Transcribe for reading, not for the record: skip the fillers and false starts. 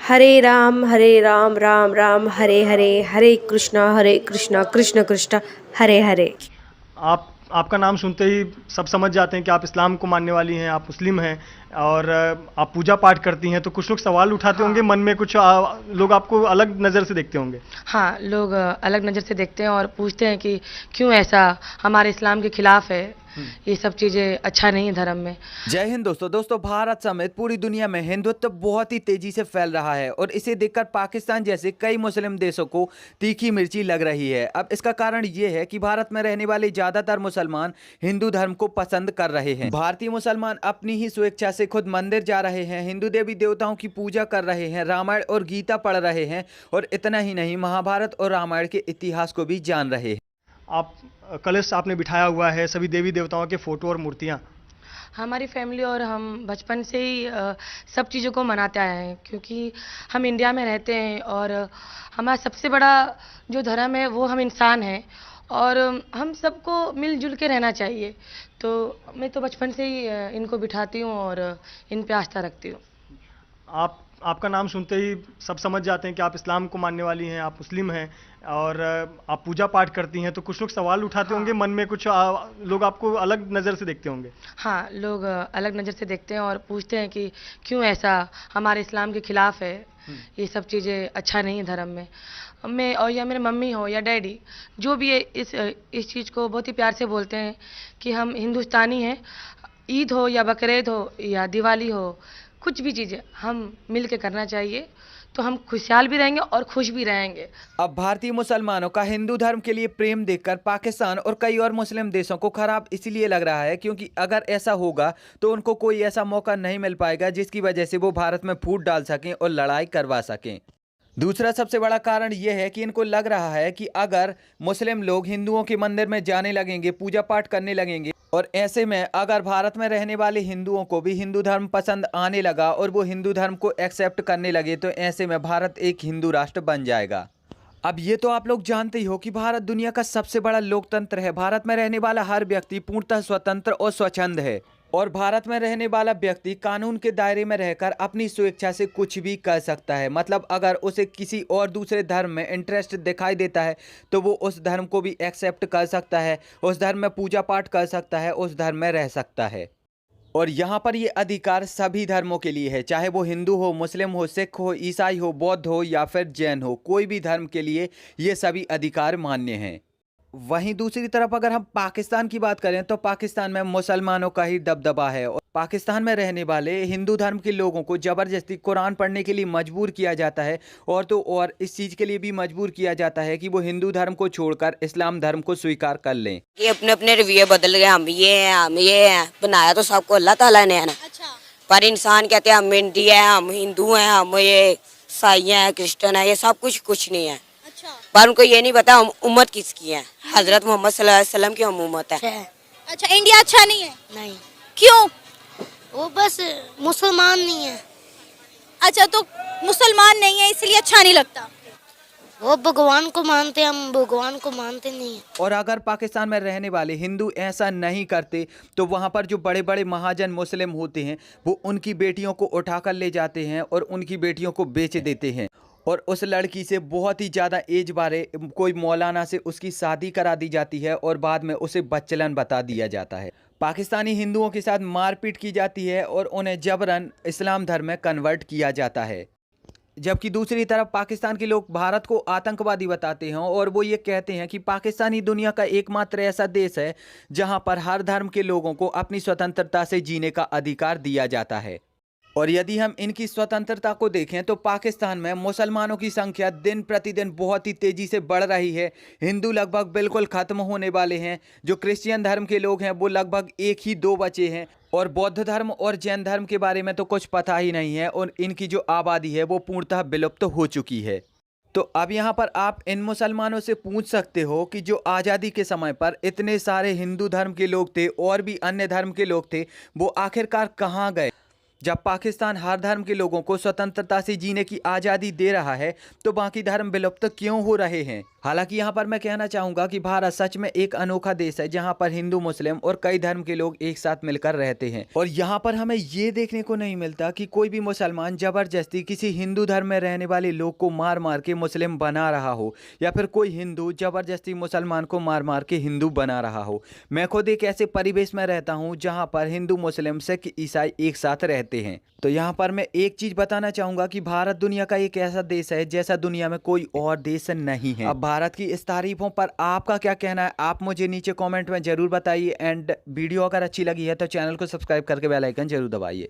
हरे राम राम राम हरे हरे, हरे कृष्णा कृष्ण कृष्ण हरे हरे। आप आपका नाम सुनते ही सब समझ जाते हैं कि आप इस्लाम को मानने वाली हैं, आप मुस्लिम हैं और आप पूजा पाठ करती हैं। तो कुछ लोग सवाल उठाते होंगे हाँ। मन में, कुछ लोग आपको अलग नज़र से देखते होंगे। हाँ, लोग अलग नज़र से देखते हैं और पूछते हैं कि क्यों ऐसा हमारे इस्लाम के खिलाफ है, ये सब चीज़ें अच्छा नहीं है धर्म में। जय हिंद दोस्तों भारत समेत पूरी दुनिया में हिंदुत्व बहुत ही तेजी से फैल रहा है और इसे देखकर पाकिस्तान जैसे कई मुस्लिम देशों को तीखी मिर्ची लग रही है। अब इसका कारण ये है कि भारत में रहने वाले ज्यादातर मुसलमान हिंदू धर्म को पसंद कर रहे हैं। भारतीय मुसलमान अपनी ही स्वेच्छा से खुद मंदिर जा रहे हैं, हिंदू देवी देवताओं की पूजा कर रहे हैं, रामायण और गीता पढ़ रहे हैं और इतना ही नहीं, महाभारत और रामायण के इतिहास को भी जान रहे हैं। आप कलश आपने बिठाया हुआ है, सभी देवी देवताओं के फोटो और मूर्तियाँ। हमारी फैमिली और हम बचपन से ही सब चीज़ों को मनाते आए हैं, क्योंकि हम इंडिया में रहते हैं और हमारा सबसे बड़ा जो धर्म है वो हम इंसान हैं और हम सबको मिलजुल के रहना चाहिए। तो मैं तो बचपन से ही इनको बिठाती हूँ और इन पे आस्था रखती हूँ। आपका नाम सुनते ही सब समझ जाते हैं कि आप इस्लाम को मानने वाली हैं, आप मुस्लिम हैं और आप पूजा पाठ करती हैं। तो कुछ लोग सवाल उठाते होंगे मन में, कुछ लोग आपको अलग नज़र से देखते होंगे। हाँ, लोग अलग नज़र से देखते हैं और पूछते हैं कि क्यों ऐसा हमारे इस्लाम के खिलाफ है, ये सब चीज़ें अच्छा नहीं है धर्म में। मैं और या मेरे मम्मी हो या डैडी, जो भी है इस चीज़ को बहुत ही प्यार से बोलते हैं कि हम हिंदुस्तानी हैं। ईद हो या बकरीद हो या दिवाली हो, कुछ भी चीज़ें हम मिल के करना चाहिए, तो हम खुशहाल भी रहेंगे और खुश भी रहेंगे। अब भारतीय मुसलमानों का हिंदू धर्म के लिए प्रेम देखकर पाकिस्तान और कई और मुस्लिम देशों को खराब इसलिए लग रहा है क्योंकि अगर ऐसा होगा तो उनको कोई ऐसा मौका नहीं मिल पाएगा जिसकी वजह से वो भारत में फूट डाल सकें और लड़ाई करवा सकें। दूसरा सबसे बड़ा कारण यह है कि इनको लग रहा है कि अगर मुस्लिम लोग हिंदुओं के मंदिर में जाने लगेंगे, पूजा पाठ करने लगेंगे और ऐसे में अगर भारत में रहने वाले हिंदुओं को भी हिंदू धर्म पसंद आने लगा और वो हिंदू धर्म को एक्सेप्ट करने लगे तो ऐसे में भारत एक हिंदू राष्ट्र बन जाएगा। अब ये तो आप लोग जानते ही हो कि भारत दुनिया का सबसे बड़ा लोकतंत्र है। भारत में रहने वाला हर व्यक्ति पूर्णतः स्वतंत्र और स्वच्छंद है और भारत में रहने वाला व्यक्ति कानून के दायरे में रहकर अपनी स्वेच्छा से कुछ भी कर सकता है। मतलब अगर उसे किसी और दूसरे धर्म में इंटरेस्ट दिखाई देता है तो वो उस धर्म को भी एक्सेप्ट कर सकता है, उस धर्म में पूजा पाठ कर सकता है, उस धर्म में रह सकता है। और यहाँ पर ये अधिकार सभी धर्मों के लिए है, चाहे वो हिंदू हो, मुस्लिम हो, सिख हो, ईसाई हो, बौद्ध हो या फिर जैन हो, कोई भी धर्म के लिए ये सभी अधिकार मान्य हैं। वहीं दूसरी तरफ अगर हम पाकिस्तान की बात करें तो पाकिस्तान में मुसलमानों का ही दबदबा है और पाकिस्तान में रहने वाले हिंदू धर्म के लोगों को जबरदस्ती कुरान पढ़ने के लिए मजबूर किया जाता है और तो और इस चीज़ के लिए भी मजबूर किया जाता है कि वो हिंदू धर्म को छोड़कर इस्लाम धर्म को स्वीकार कर लें। ये अपने अपने रवैये बदल गए, हम ये हैं, बनाया तो सबको अल्लाह ताला ने है ना। अच्छा। पर इंसान कहते हैं हम इंडिया है, हम हिंदू हैं, हम ये ईसाई हैं, क्रिश्चियन है, ये सब कुछ नहीं है। अच्छा। पर उनको ये नहीं पता हम उम्मत किसकी है। हजरत मोहम्मद सल्लल्लाहु अलैहि वसल्लम की हम उम्मत है। अच्छा, इंडिया अच्छा नहीं है? नहीं। क्यों? वो बस मुसलमान नहीं है। अच्छा, तो मुसलमान नहीं है इसलिए अच्छा नहीं लगता? वो भगवान को मानते, हम भगवान को मानते नहीं है। और अगर पाकिस्तान में रहने वाले हिंदू ऐसा नहीं करते तो वहाँ पर जो बड़े बड़े महाजन मुस्लिम होते हैं वो उनकी बेटियों को उठाकर ले जाते हैं और उनकी बेटियों को बेच देते हैं और उस लड़की से बहुत ही ज़्यादा एज बारे कोई मौलाना से उसकी शादी करा दी जाती है और बाद में उसे बच्चलन बता दिया जाता है। पाकिस्तानी हिंदुओं के साथ मारपीट की जाती है और उन्हें जबरन इस्लाम धर्म में कन्वर्ट किया जाता है। जबकि दूसरी तरफ पाकिस्तान के लोग भारत को आतंकवादी बताते हैं और वो ये कहते हैं कि पाकिस्तान ही दुनिया का एकमात्र ऐसा देश है जहां पर हर धर्म के लोगों को अपनी स्वतंत्रता से जीने का अधिकार दिया जाता है। और यदि हम इनकी स्वतंत्रता को देखें तो पाकिस्तान में मुसलमानों की संख्या दिन प्रतिदिन बहुत ही तेजी से बढ़ रही है। हिंदू लगभग बिल्कुल खत्म होने वाले हैं। जो क्रिश्चियन धर्म के लोग हैं वो लगभग 1 ही 2 बचे हैं और बौद्ध धर्म और जैन धर्म के बारे में तो कुछ पता ही नहीं है और इनकी जो आबादी है वो पूर्णतः विलुप्त हो चुकी है। तो अब यहाँ पर आप इन मुसलमानों से पूछ सकते हो कि जो आज़ादी के समय पर इतने सारे हिंदू धर्म के लोग थे और भी अन्य धर्म के लोग थे वो आखिरकार कहाँ गए। जब पाकिस्तान हर धर्म के लोगों को स्वतंत्रता से जीने की आज़ादी दे रहा है तो बाकी धर्म विलुप्त क्यों हो रहे हैं। हालांकि यहाँ पर मैं कहना चाहूँगा कि भारत सच में एक अनोखा देश है जहाँ पर हिंदू मुस्लिम और कई धर्म के लोग एक साथ मिलकर रहते हैं। और यहाँ पर हमें ये देखने को नहीं मिलता कि कोई भी मुसलमान जबरदस्ती किसी हिंदू धर्म में रहने वाले लोग को मार मार के मुस्लिम बना रहा हो, या फिर कोई हिंदू जबरदस्ती मुसलमान को मार मार के हिंदू बना रहा हो। मैं खुद एक ऐसे परिवेश में रहता हूँ जहाँ पर हिंदू मुस्लिम सिख ईसाई एक साथ रहते हैं। तो यहाँ पर मैं एक चीज बताना चाहूंगा कि भारत दुनिया का एक ऐसा देश है जैसा दुनिया में कोई और देश नहीं है। अब भारत की इस तारीफों पर आपका क्या कहना है, आप मुझे नीचे कमेंट में जरूर बताइए। एंड वीडियो अगर अच्छी लगी है तो चैनल को सब्सक्राइब करके बेल आइकन जरूर दबाइए।